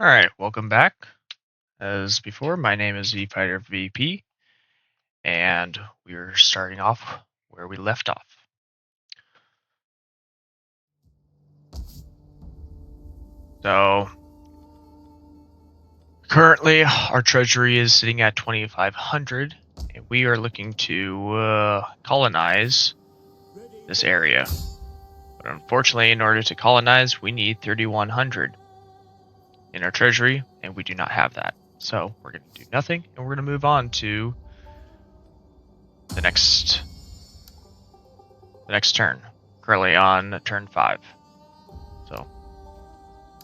Alright, welcome back. As before, my name is Fighter VP, and we're starting off where we left off. So, currently, our treasury is sitting at 2,500, and we are looking to colonize this area. But unfortunately, in order to colonize, we need 3,100 in our treasury, and we do not have that. So, we're going to do nothing, and we're going to move on to the next turn. Currently on turn 5. So,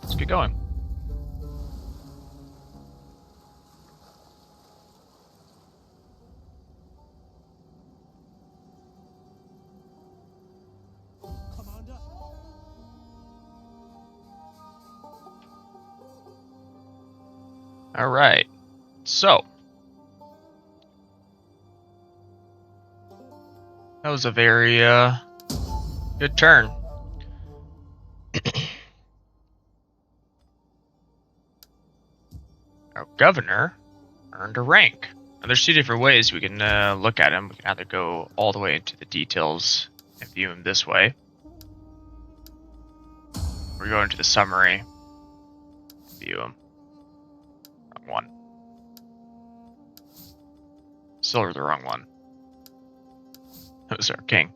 let's get going. Alright, so that was a very good turn. Our governor earned a rank. Now, there's two different ways we can look at him. We can either go all the way into the details and view him this way, or go into the summary and view him. Wrong one. Still the wrong one. That was our king.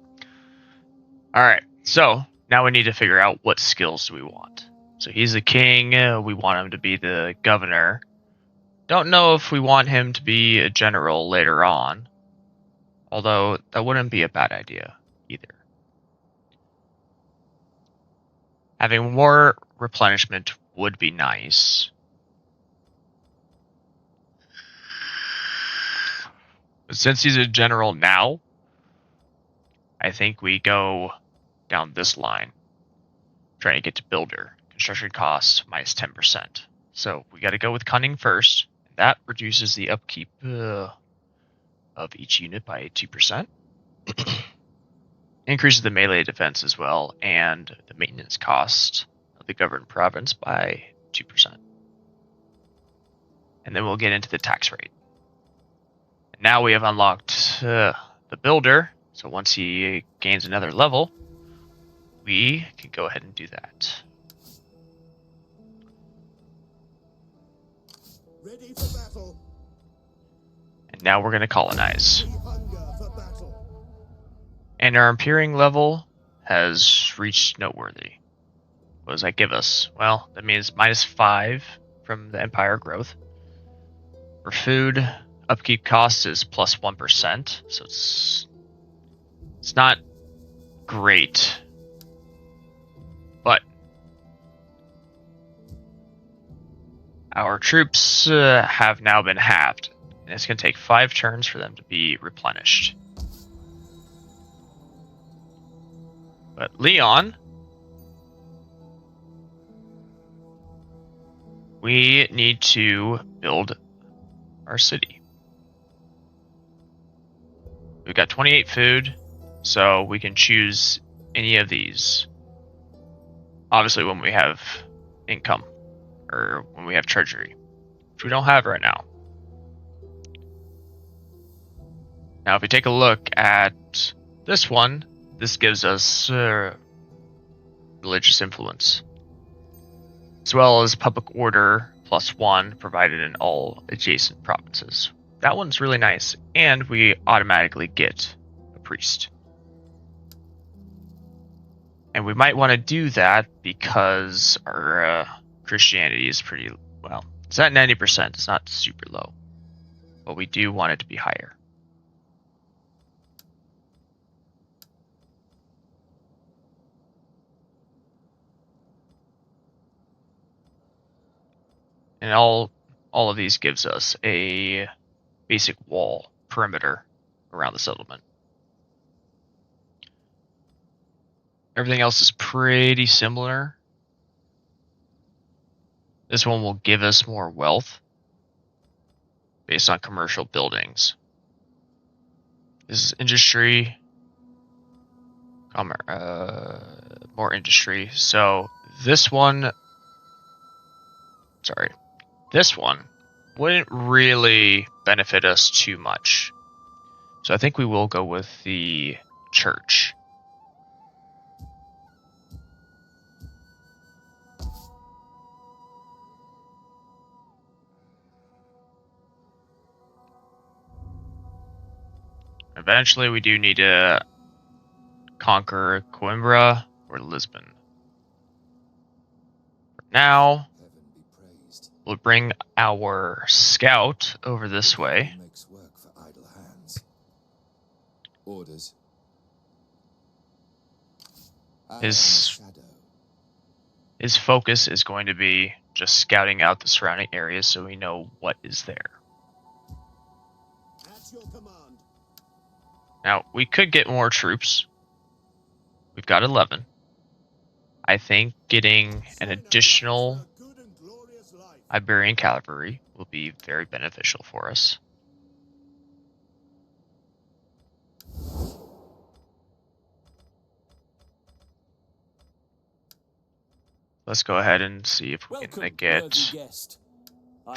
Alright, so now we need to figure out what skills do we want. So he's the king, we want him to be the governor. Don't know if we want him to be a general later on, although that wouldn't be a bad idea either. Having more replenishment would be nice. But since he's a general now, I think we go down this line, trying to get to builder. Construction costs minus 10%. So we got to go with cunning first. That reduces the upkeep of each unit by 2%. Increases the melee defense as well, and the maintenance cost of the governed province by 2%. And then we'll get into the tax rate. And now we have unlocked the builder, so once he gains another level, we can go ahead and do that. Ready for battle. And now we're going to colonize. And our imperium level has reached noteworthy. What does that give us? Well, that means minus 5 from the empire growth. For food, upkeep cost is plus 1%, so it's not great. But our troops have now been halved, and it's going to take 5 turns for them to be replenished. But Leon, we need to build our city. We've got 28 food, so we can choose any of these. Obviously when we have income, or when we have treasury, which we don't have right now. Now if we take a look at this one, this gives us religious influence, as well as public order +1 provided in all adjacent provinces. That one's really nice, and we automatically get a priest. And we might want to do that because our Christianity is pretty, well, it's at 90%, it's not super low, but we do want it to be higher. And all of these gives us a basic wall perimeter around the settlement. Everything else is pretty similar. This one will give us more wealth based on commercial buildings. This is industry, more industry. So this one sorry, this one wouldn't really benefit us too much. So I think we will go with the church. Eventually, we do need to conquer Coimbra or Lisbon. For now, we'll bring our scout over this way. Makes work for idle hands. Orders. His focus is going to be just scouting out the surrounding areas so we know what is there. At your command. Now, we could get more troops. We've got 11. I think getting an additional Iberian cavalry will be very beneficial for us. Let's go ahead and see if we can get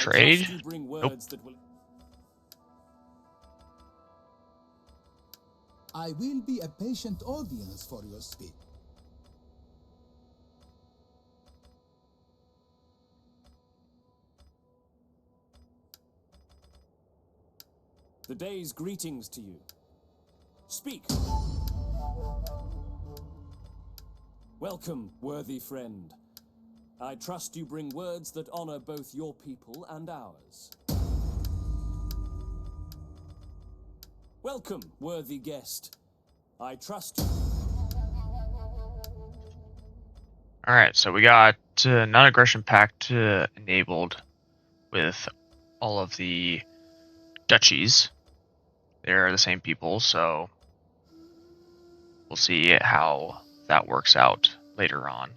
trade. Nope. I will be a patient audience for your speech. The day's greetings to you. Speak. Welcome, worthy friend. I trust you bring words that honor both your people and ours. Welcome, worthy guest. I trust you. Alright, so we got non-aggression pact enabled with all of the duchies. They're the same people, so we'll see how that works out later on.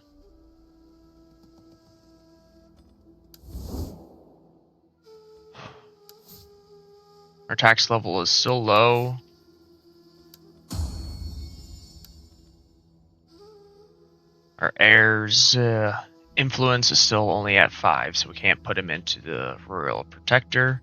Our tax level is still low. Our heir's influence is still only at 5, so we can't put him into the royal protector.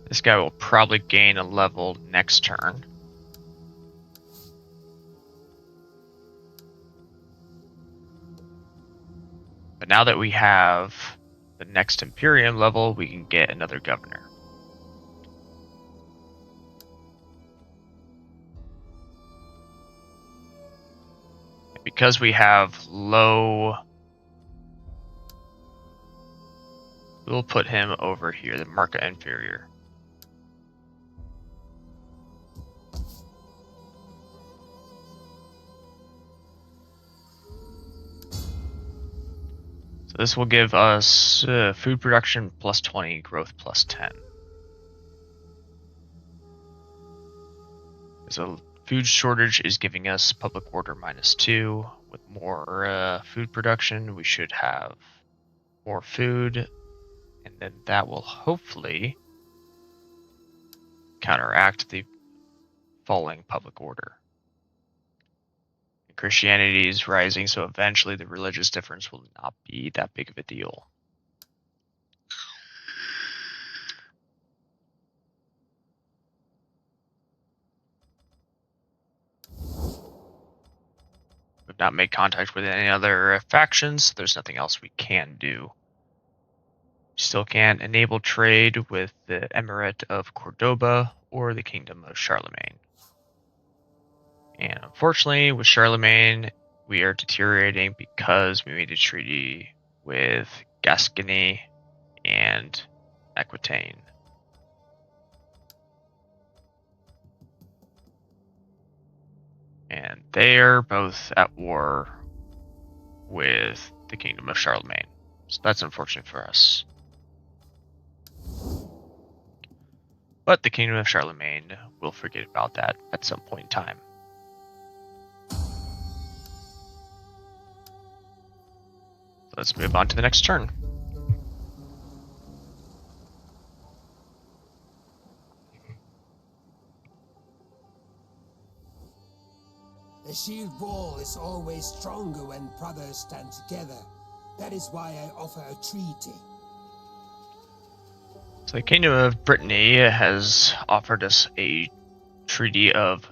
This guy will probably gain a level next turn. But now that we have the next Imperium level, we can get another governor. And because we have low, we'll put him over here, the Marca Inferior. This will give us food production plus 20, growth plus 10. So food shortage is giving us public order minus 2. With more food production, we should have more food, and then that will hopefully counteract the falling public order. Christianity is rising, so eventually the religious difference will not be that big of a deal. We've not made contact with any other factions. There's nothing else we can do. We still can't enable trade with the Emirate of Cordoba or the Kingdom of Charlemagne. And unfortunately, with Charlemagne, we are deteriorating because we made a treaty with Gascony and Aquitaine. And they are both at war with the Kingdom of Charlemagne. So that's unfortunate for us. But the Kingdom of Charlemagne will forget about that at some point in time. Let's move on to the next turn. A shield wall is always stronger when brothers stand together. That is why I offer a treaty. So the Kingdom of Brittany has offered us a treaty of,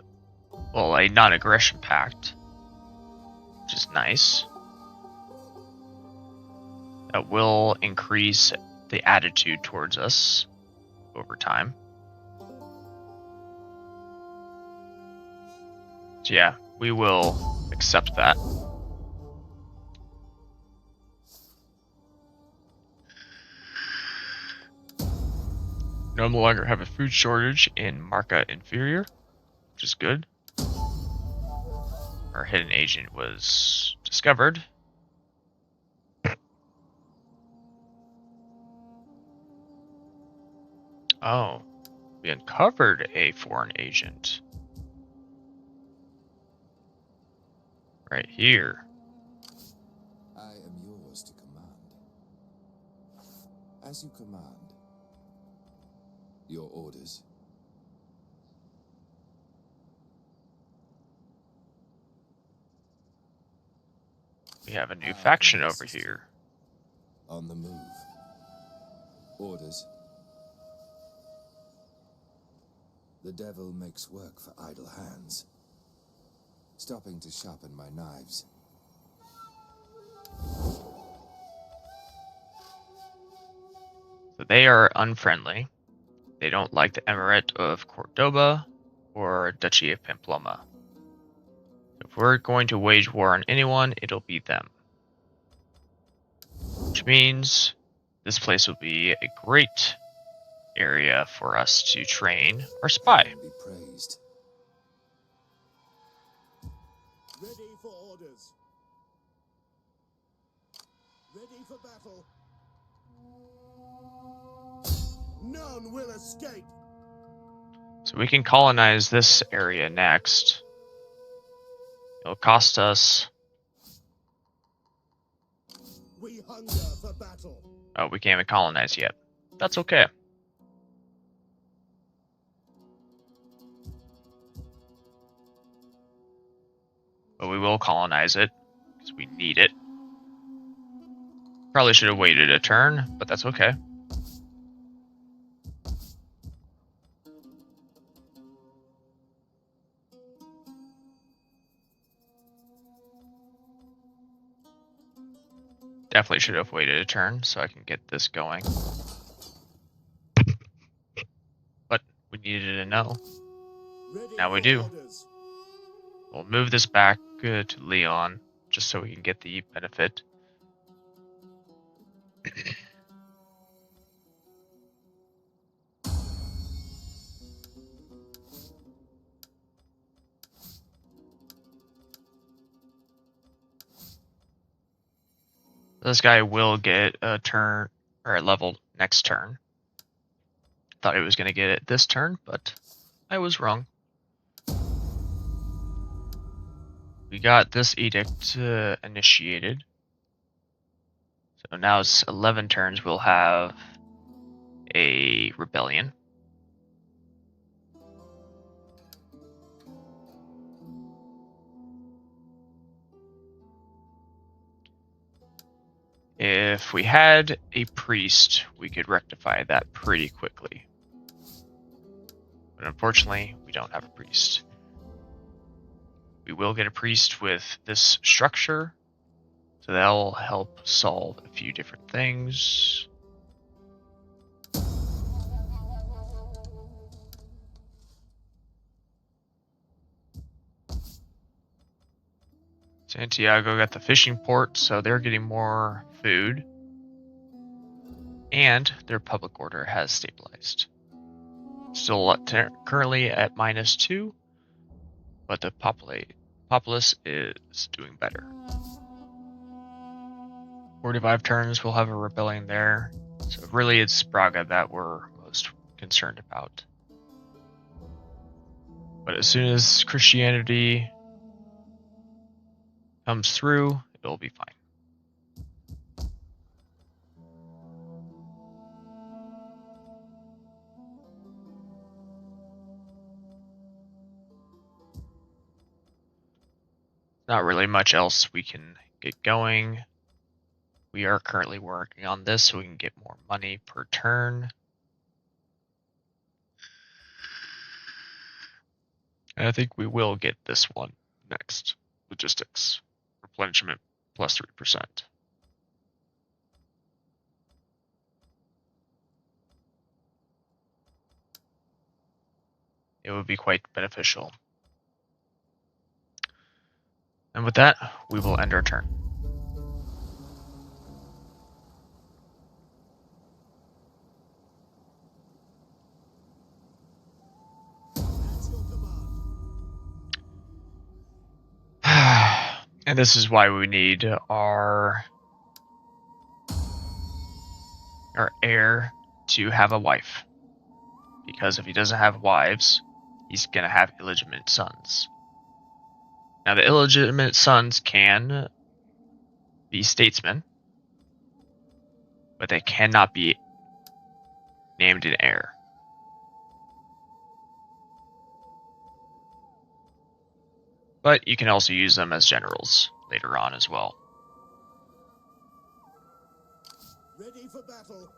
well, a non-aggression pact, which is nice. That will increase the attitude towards us over time. So yeah, we will accept that. No longer have a food shortage in Marca Inferior, which is good. Our hidden agent was discovered. Oh, we uncovered a foreign agent. Right here. I am yours to command. As you command. Your orders. We have a new faction over here. On the move. Orders. The devil makes work for idle hands. Stopping to sharpen my knives. So they are unfriendly. They don't like the Emirate of Cordoba or Duchy of Pamplona. If we're going to wage war on anyone, it'll be them. Which means this place will be a great area for us to train our spy. Be praised. Ready for orders. Ready for battle. None will escape. So we can colonize this area next. It'll cost us... We hunger for battle. Oh, we can't even colonize yet. That's okay. But we will colonize it, because we need it. Probably should have waited a turn, but that's okay. Definitely should have waited a turn so I can get this going. But we needed to know. Ready Now we for do. orders. We'll move this back to Leon, just so we can get the benefit. This guy will get a turn, or a level next turn. Thought he was going to get it this turn, but I was wrong. We got this edict initiated. So now it's 11 turns, we'll have a rebellion. If we had a priest, we could rectify that pretty quickly. But unfortunately, we don't have a priest. We will get a priest with this structure, so that'll help solve a few different things. Santiago got the fishing port, so they're getting more food. And their public order has stabilized. Still currently at -2, but the populace is doing better. 45 turns, we'll have a rebellion there. So really it's Braga that we're most concerned about. But as soon as Christianity comes through, it'll be fine. not really much else we can get going. We are currently working on this so we can get more money per turn. And I think we will get this one next. Logistics. Replenishment plus 3%. It would be quite beneficial. And with that, we will end our turn. At your command. And this is why we need our heir to have a wife. Because if he doesn't have wives, he's going to have illegitimate sons. Now, the illegitimate sons can be statesmen, but they cannot be named an heir. But you can also use them as generals later on as well. Ready for battle.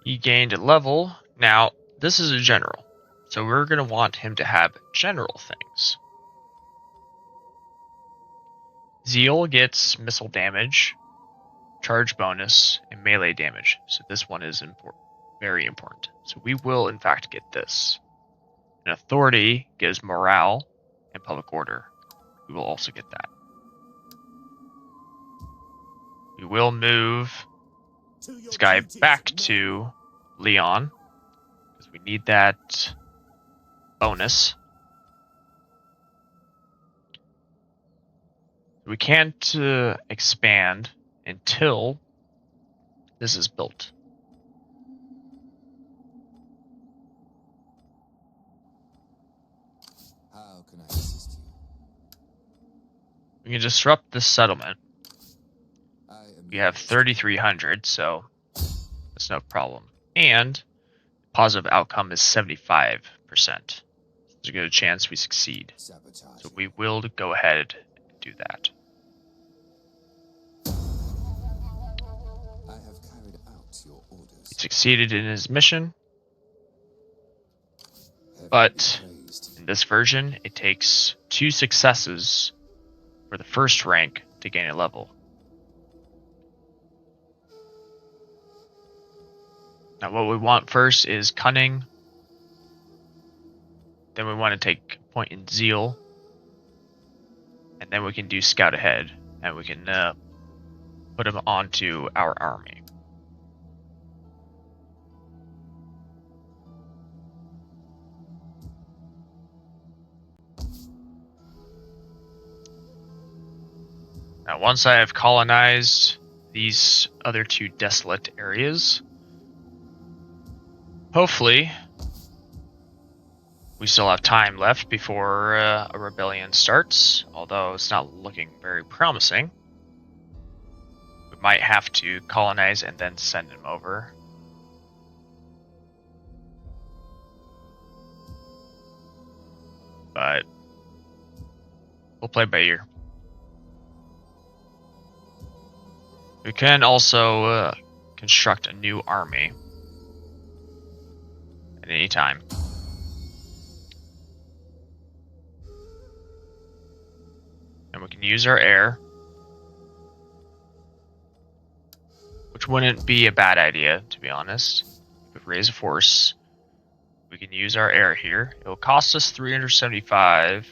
He gained a level. Now, this is a general, so we're going to want him to have general things. Zeal gets missile damage, charge bonus, and melee damage. So this one is very important. So we will, in fact, get this. And authority gives morale and public order. We will also get that. We will move To your this guy duties, back men. to Leon, because we need that bonus. We can't expand until this is built. How can I assist you? We can disrupt this settlement. I am We have 3,300, so that's no problem. And positive outcome is 75%. There's a good chance we succeed. sabotage. So we will go ahead and do that. I have carried out your orders. He succeeded in his mission, Heavily but praised. in this version, it takes 2 successes for the first rank to gain a level. Now what we want first is cunning. Then we want to take a point in zeal. And then we can do scout ahead. And we can put him onto our army. Now once I have colonized these other 2 desolate areas, hopefully we still have time left before a rebellion starts, although it's not looking very promising. We might have to colonize and then send him over. But we'll play by ear. We can also construct a new army at any time. And we can use our heir, which wouldn't be a bad idea, to be honest. If we raise a force, we can use our heir here. It will cost us 375.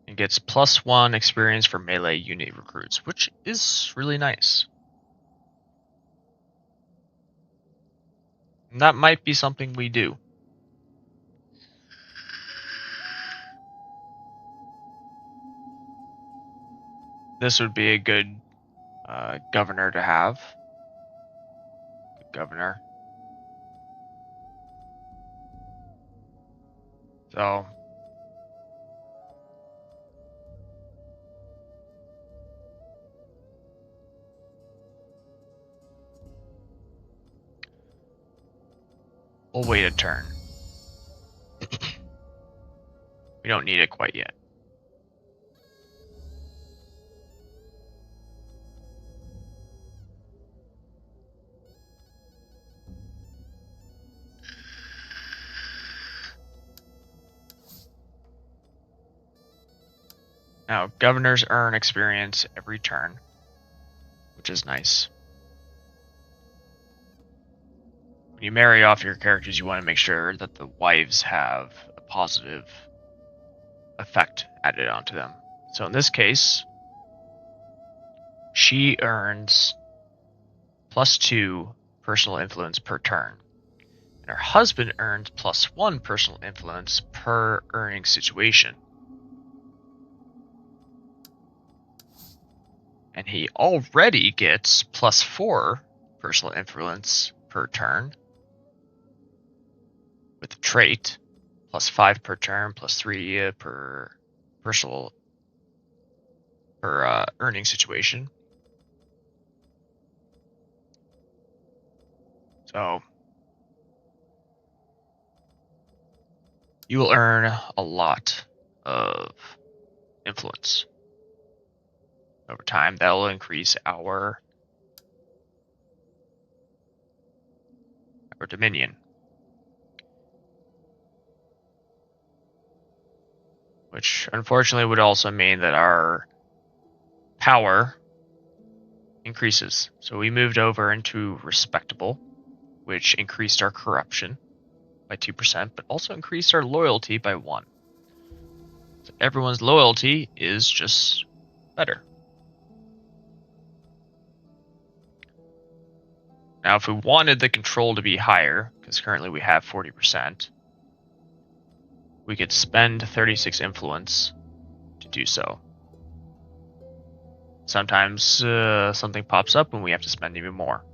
And gets +1 experience for melee unit recruits, which is really nice. And that might be something we do. This would be a good governor to have. Good governor. So we'll wait a turn. We don't need it quite yet. Now, governors earn experience every turn, which is nice. When you marry off your characters, you want to make sure that the wives have a positive effect added onto them. So in this case, she earns +2 personal influence per turn. And her husband earns +1 personal influence per earning situation. And he already gets +4 personal influence per turn with the trait, +5 per turn, +3 per personal per earning situation. So you will earn a lot of influence over time. That will increase our dominion, which unfortunately would also mean that our power increases. So we moved over into respectable, which increased our corruption by 2%, but also increased our loyalty by 1. So everyone's loyalty is just better. Now, if we wanted the control to be higher, because currently we have 40%, we could spend 36 influence to do so. Sometimes something pops up and we have to spend even more.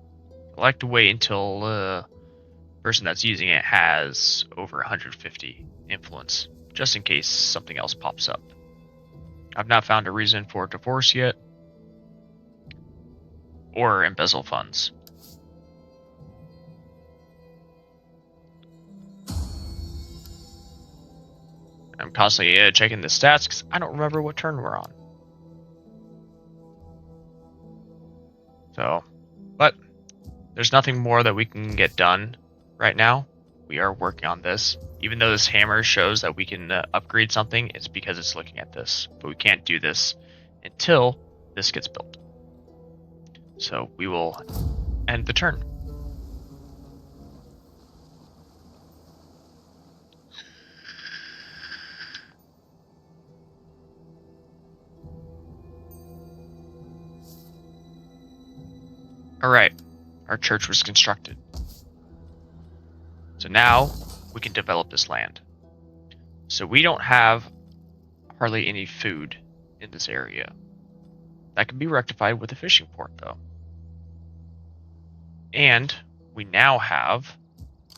I like to wait until the person that's using it has over 150 influence, just in case something else pops up. I've not found a reason for divorce yet, or embezzle funds. I'm constantly checking the stats because I don't remember what turn we're on. So, but there's nothing more that we can get done right now. We are working on this. Even though this hammer shows that we can upgrade something, it's because it's looking at this. But we can't do this until this gets built. So we will end the turn. Alright, our church was constructed. So now we can develop this land. So we don't have hardly any food in this area. That can be rectified with a fishing port though. And we now have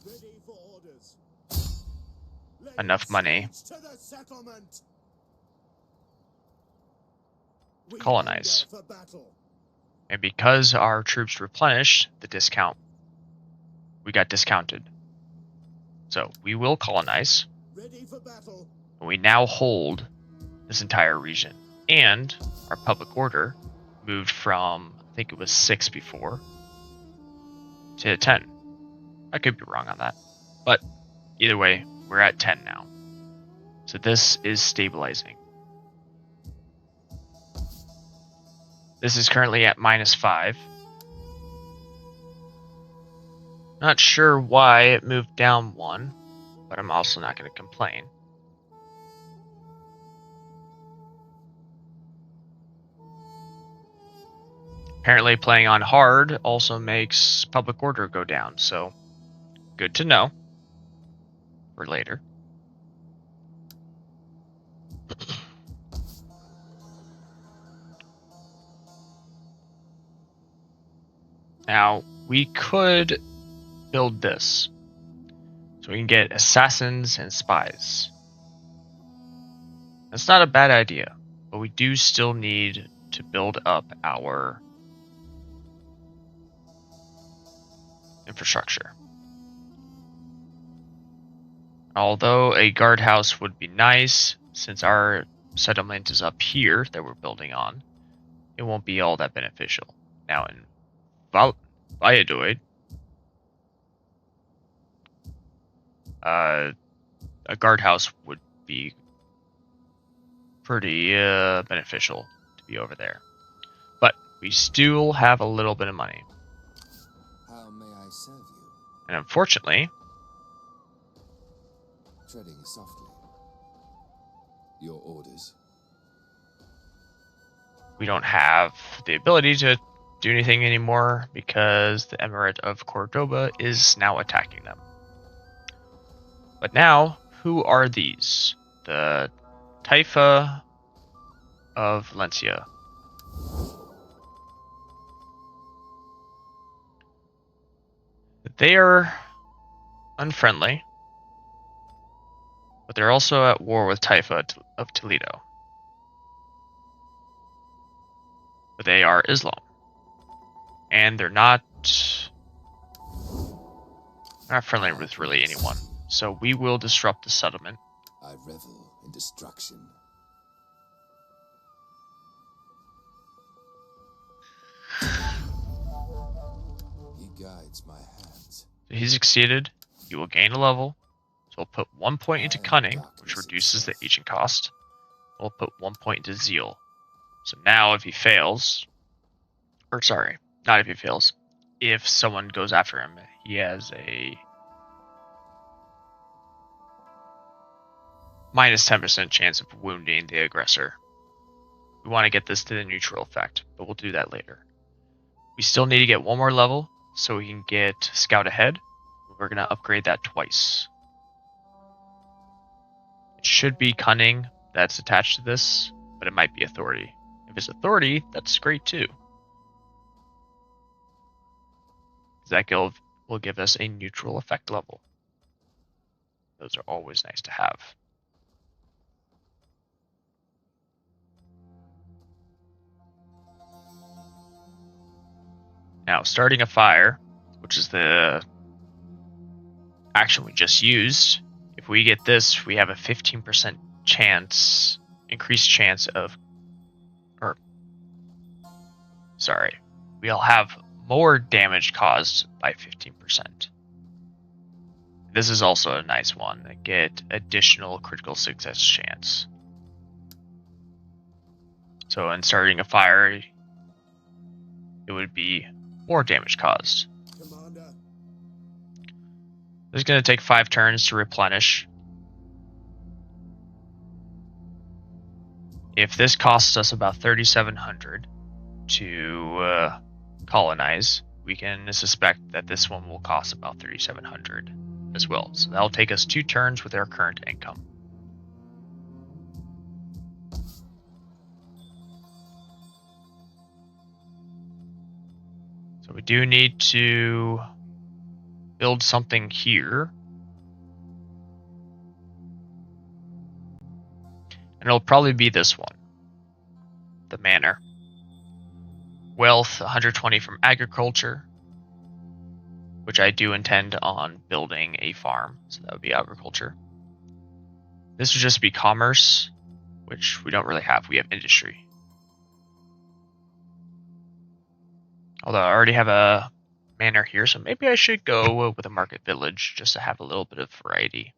Ready for orders. enough money To the settlement. to colonize. For battle. And because our troops replenished the discount, we got discounted. So we will colonize. Ready for battle. And we now hold this entire region. And our public order moved from, I think it was 6 before, to 10. I could be wrong on that. But either way, we're at 10 now. So this is stabilizing. This is currently at -5. Not sure why it moved down 1, but I'm also not going to complain. Apparently playing on hard also makes public order go down, so good to know for later. Now, we could build this. So we can get assassins and spies. That's not a bad idea, but we do still need to build up our infrastructure. Although a guardhouse would be nice, since our settlement is up here that we're building on, it won't be all that beneficial. Now in Valladolid, a guardhouse would be pretty beneficial to be over there. But we still have a little bit of money. How may I serve you? And unfortunately, Treading softly. Your orders. we don't have the ability to do anything anymore because the Emirate of Cordoba is now attacking them. But now, who are these? The Taifa of Valencia. They are unfriendly, but they're also at war with Taifa of Toledo. But they are Islam. And they're not friendly with really anyone. So we will disrupt the settlement. I revel in destruction. He guides my hands. So he succeeded. He will gain a level. So we'll put 1 point into cunning, which reduces the agent cost. We'll put 1 point into zeal. So now if he fails, or sorry, not if he fails, if someone goes after him, he has a minus 10% chance of wounding the aggressor. We want to get this to the neutral effect, but we'll do that later. We still need to get one more level so we can get Scout Ahead. We're going to upgrade that twice. It should be Cunning that's attached to this, but it might be Authority. If it's Authority, that's great too. That guild will give us a neutral effect level. Those are always nice to have. Now, starting a fire, which is the action we just used, if we get this, we have a 15% chance, increased chance of, we'll have more damage caused by 15%. This is also a nice one. Get additional critical success chance. So in starting a fire, it would be more damage caused. Commander. It's going to take 5 turns to replenish. If this costs us about 3,700 to colonize, we can suspect that this one will cost about 3,700 as well. So that'll take us 2 turns with our current income. So we do need to build something here. And it'll probably be this one, the manor. Wealth, 120 from agriculture, which I do intend on building a farm, so that would be agriculture. This would just be commerce, which we don't really have. We have industry. Although I already have a manor here, so maybe I should go with a market village just to have a little bit of variety.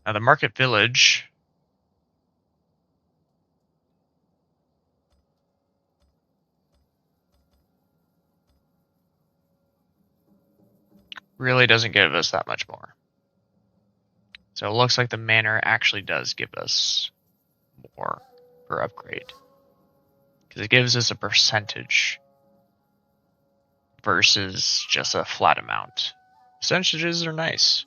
Now the market village really doesn't give us that much more. So it looks like the manor actually does give us more per upgrade, because it gives us a percentage versus just a flat amount. Percentages are nice.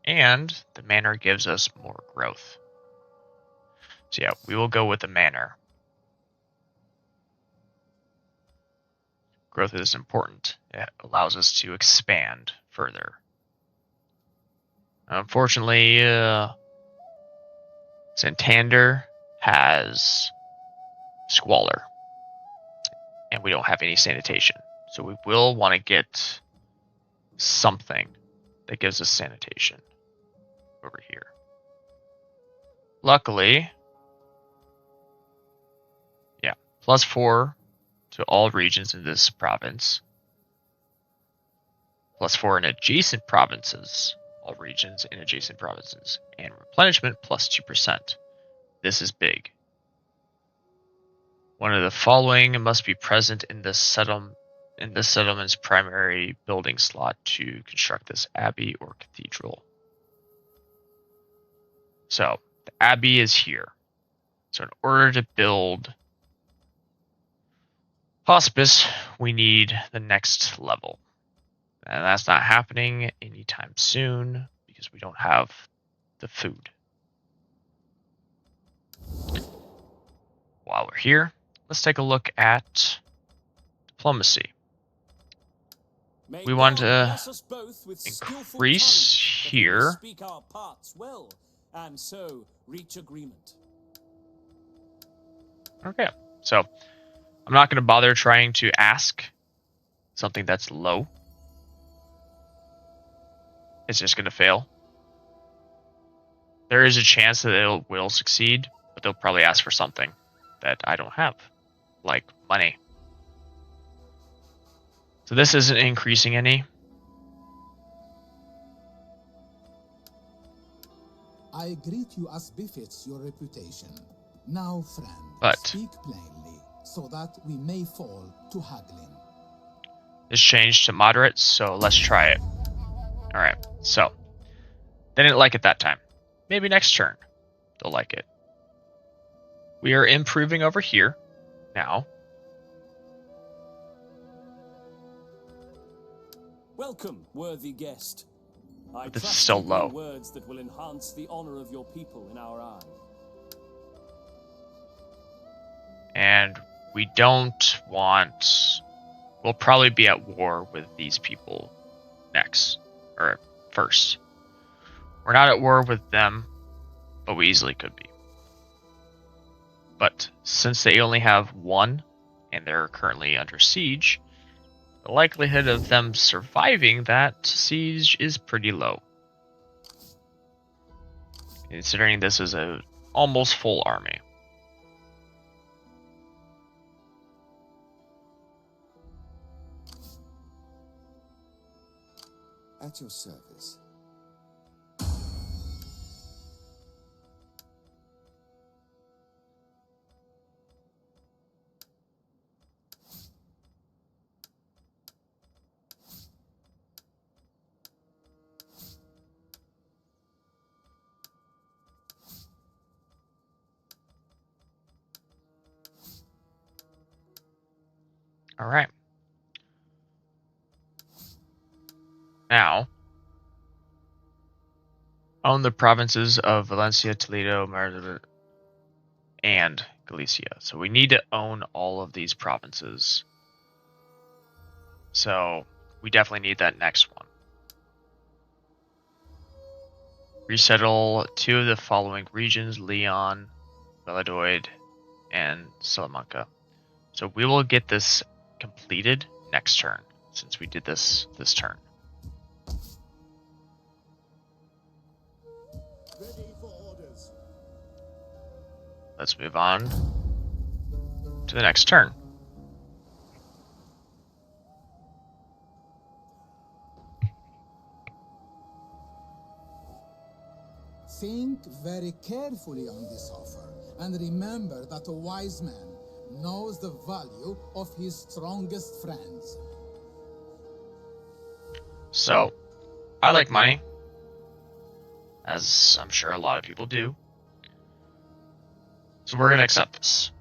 And the manor gives us more growth. So yeah, we will go with the manor. Growth is important. It allows us to expand further. Unfortunately, Santander has squalor, and we don't have any sanitation. So we will want to get something that gives us sanitation over here. Luckily, yeah, +4 to all regions in this province. +4 in adjacent provinces, all regions in adjacent provinces. And replenishment +2%. This is big. One of the following must be present in this settlement's primary building slot to construct this abbey or cathedral. So, the abbey is here. So in order to build hospice, we need the next level. And that's not happening anytime soon because we don't have the food. While we're here, let's take a look at diplomacy. May We want God to bless us both with skillful increase tongues, that we may here. speak our parts well, and so reach agreement. Okay, so I'm not going to bother trying to ask something that's low. It's just going to fail. There is a chance that it will succeed, but they'll probably ask for something that I don't have, like money. So this isn't increasing any. I greet you as befits your reputation. Now, friend, But speak plainly, so that we may fall to haggling. it's changed to moderate, so let's try it. Alright, so they didn't like it that time. Maybe next turn they'll like it. We are improving over here now. Welcome, worthy guest. I But this is trust still you bring low. words that will enhance the honor of your people in our eye. And we don't want... We'll probably be at war with these people next. Or first. We're not at war with them, but we easily could be. But since they only have one, and they're currently under siege, the likelihood of them surviving that siege is pretty low. Considering this is a almost full army. At your service. Alright. Now, own the provinces of Valencia, Toledo, Madrid, and Galicia. So we need to own all of these provinces. So we definitely need that next one. Resettle 2 of the following regions, Leon, Valladolid, and Salamanca. So we will get this completed next turn, since we did this turn. Ready for orders. Let's move on to the next turn. Think very carefully on this offer, and remember that a wise man knows the value of his strongest friends. So, I like money, as I'm sure a lot of people do. So we're going to accept this.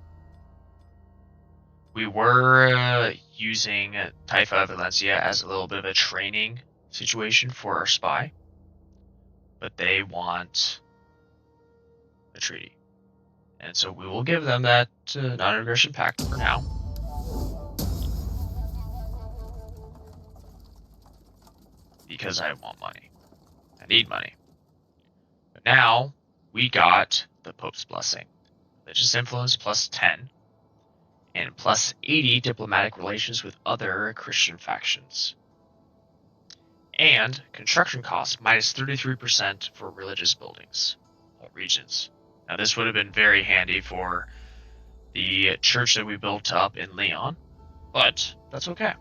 We were using Taifa Valencia as a little bit of a training situation for our spy, but they want a treaty. And so we will give them that non-aggression pact for now. Because I want money. I need money. But now, we got the Pope's Blessing. Religious influence +10. And +80 diplomatic relations with other Christian factions. And construction costs minus 33% for religious buildings, all regions. Now this would have been very handy for the church that we built up in Leon, but that's okay.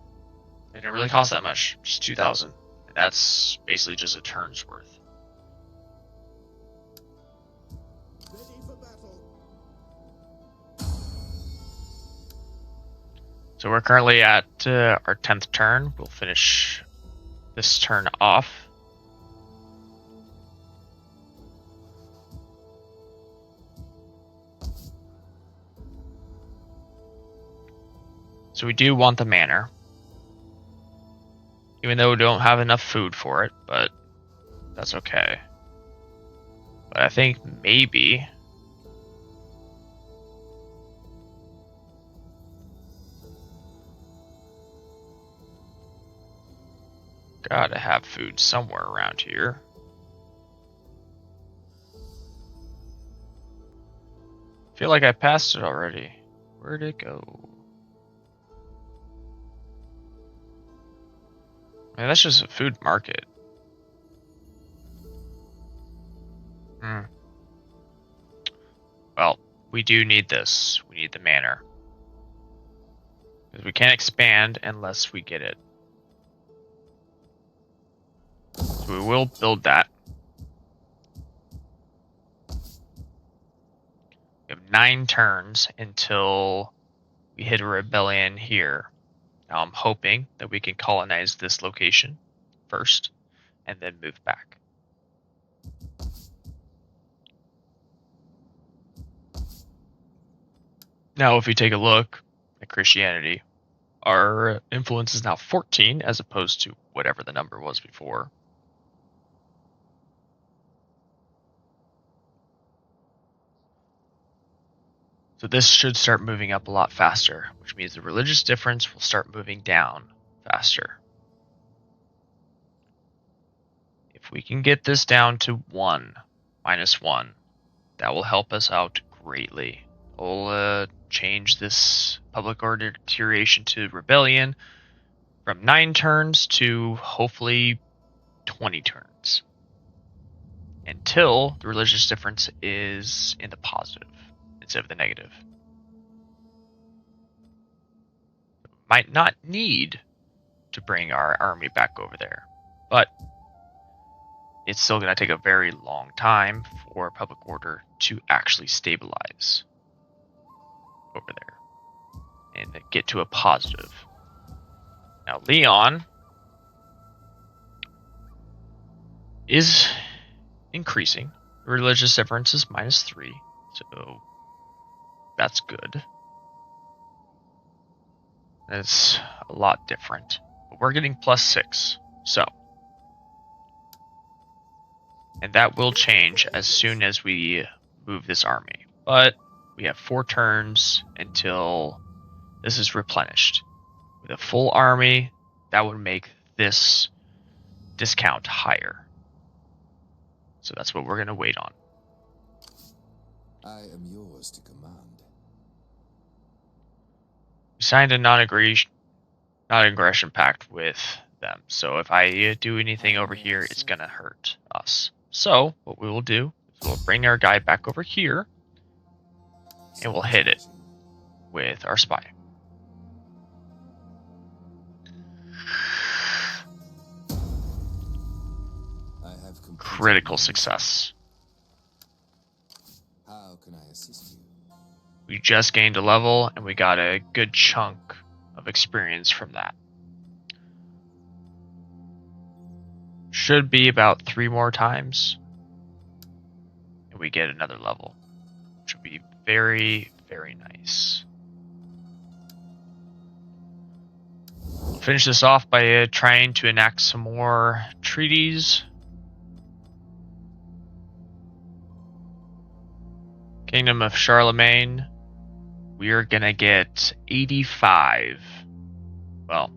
It didn't really cost that much, just 2,000. And that's basically just a turn's worth. Ready for battle. So we're currently at our 10th turn. We'll finish this turn off. So we do want the manor. Even though we don't have enough food for it, but that's okay. But I think maybe... Gotta have food somewhere around here. Feel like I passed it already. Where'd it go? Man, that's just a food market. Well, we do need this. We need the manor. Because we can't expand unless we get it. So we will build that. We have 9 turns until we hit a rebellion here. Now I'm hoping that we can colonize this location first and then move back. Now if we take a look at Christianity, our influence is now 14 as opposed to whatever the number was before. So this should start moving up a lot faster, which means the religious difference will start moving down faster. If we can get this down to 1, -1, that will help us out greatly. We'll change this public order deterioration to rebellion from 9 turns to hopefully 20 turns. Until the religious difference is in the positive instead of the negative. Might not need to bring our army back over there, but it's still going to take a very long time for public order to actually stabilize over there and get to a positive. Now Leon is increasing. Religious difference is -3, so that's good. It's a lot different. But we're getting +6, so. And that will change as soon as we move this army. But we have 4 turns until this is replenished. With a full army, that would make this discount higher. So that's what we're going to wait on. I am yours to command. We signed a non-aggression pact with them. So if I do anything over here, it's going to hurt us. So what we will do is we'll bring our guy back over here and we'll hit it with our spy. Critical success. How can I assist you? We just gained a level and we got a good chunk of experience from that. Should be about 3 more times and we get another level, which would be very, very nice. We'll finish this off by trying to enact some more treaties. Kingdom of Charlemagne, we are gonna get 85. Well,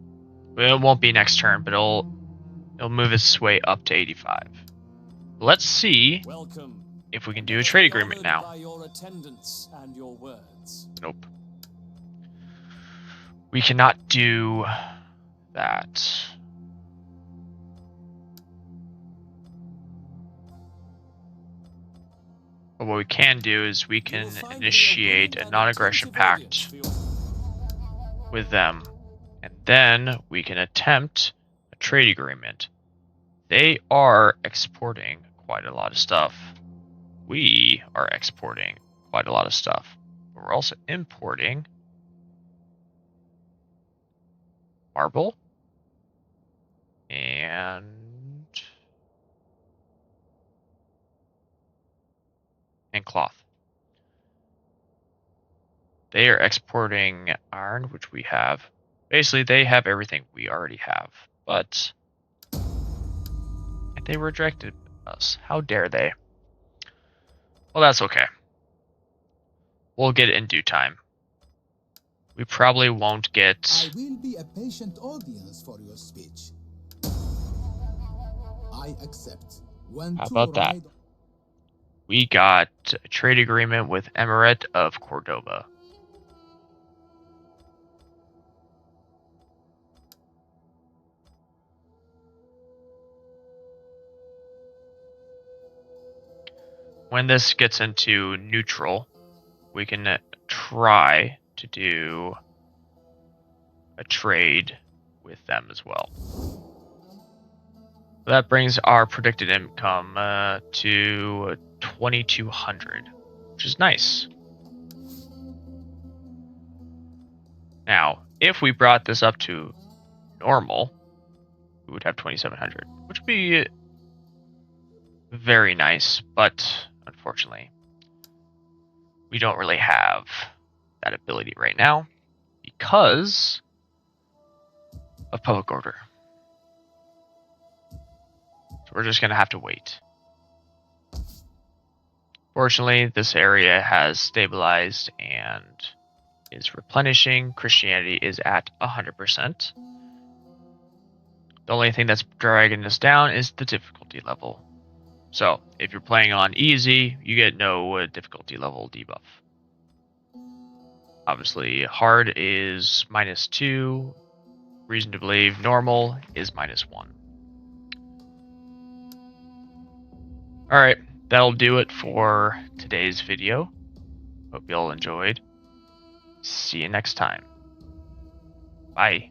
it won't be next turn, but it'll move its way up to 85. Let's see if we can do a trade agreement now. By your attendance and your words. Nope. We cannot do that. But what we can do is we You can will find me a initiate willing a and non-aggression attentive audience pact for your- with them, and then we can attempt a trade agreement. They are exporting quite a lot of stuff. We are exporting quite a lot of stuff. But we're also importing marble and cloth. They are exporting iron, which we have. Basically, they have everything we already have, but they rejected us. How dare they? Well, that's okay. We'll get it in due time. We probably won't get... I will be a patient audience for your speech. I accept. When How to about that? ride We got a trade agreement with Emirate of Cordoba. When this gets into neutral, we can try to do a trade with them as well. That brings our predicted income to 2,200, which is nice. Now, if we brought this up to normal, we would have 2,700, which would be very nice, but unfortunately, we don't really have that ability right now because of public order. So we're just going to have to wait. Fortunately, this area has stabilized and is replenishing. Christianity is at 100%. The only thing that's dragging us down is the difficulty level. So, if you're playing on easy, you get no difficulty level debuff. Obviously, hard is -2. Reason to believe normal is -1. Alright, that'll do it for today's video. Hope you all enjoyed. See you next time. Bye.